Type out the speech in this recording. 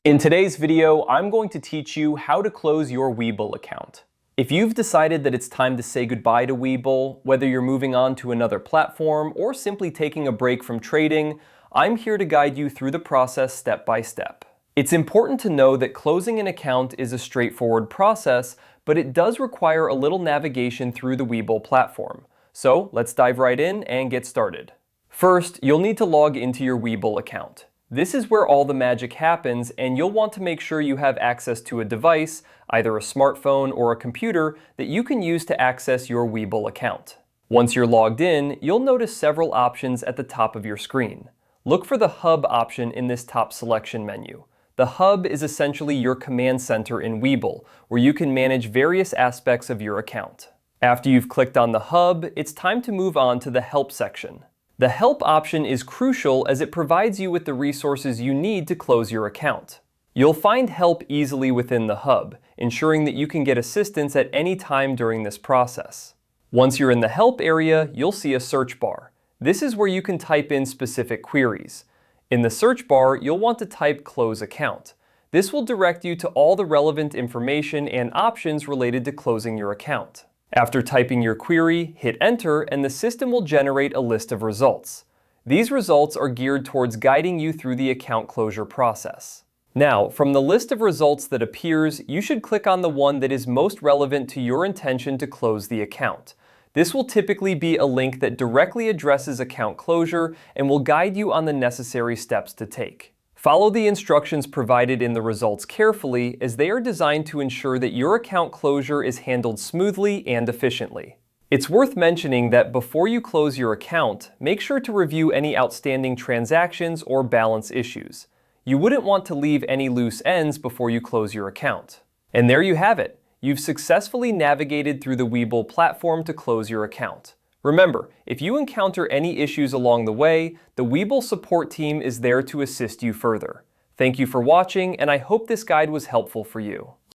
In today's video, I'm going to teach you how to close your Webull account. If you've decided that it's time to say goodbye to Webull, whether you're moving on to another platform or simply taking a break from trading, I'm here to guide you through the process step by step. It's important to know that closing an account is a straightforward process, but it does require a little navigation through the Webull platform. So let's dive right in and get started. First, you'll need to log into your Webull account. This is where all the magic happens, and you'll want to make sure you have access to a device, either a smartphone or a computer, that you can use to access your Webull account. Once you're logged in, you'll notice several options at the top of your screen. Look for the Hub option in this top selection menu. The Hub is essentially your command center in Webull, where you can manage various aspects of your account. After you've clicked on the Hub, it's time to move on to the Help section. The Help option is crucial as it provides you with the resources you need to close your account. You'll find help easily within the Hub, ensuring that you can get assistance at any time during this process. Once you're in the Help area, you'll see a search bar. This is where you can type in specific queries. In the search bar, you'll want to type Close Account. This will direct you to all the relevant information and options related to closing your account. After typing your query, hit Enter, and the system will generate a list of results. These results are geared towards guiding you through the account closure process. Now, from the list of results that appears, you should click on the one that is most relevant to your intention to close the account. This will typically be a link that directly addresses account closure and will guide you on the necessary steps to take. Follow the instructions provided in the results carefully, as they are designed to ensure that your account closure is handled smoothly and efficiently. It's worth mentioning that before you close your account, make sure to review any outstanding transactions or balance issues. You wouldn't want to leave any loose ends before you close your account. And there you have it. You've successfully navigated through the Webull platform to close your account. Remember, if you encounter any issues along the way, the Webull support team is there to assist you further. Thank you for watching, and I hope this guide was helpful for you.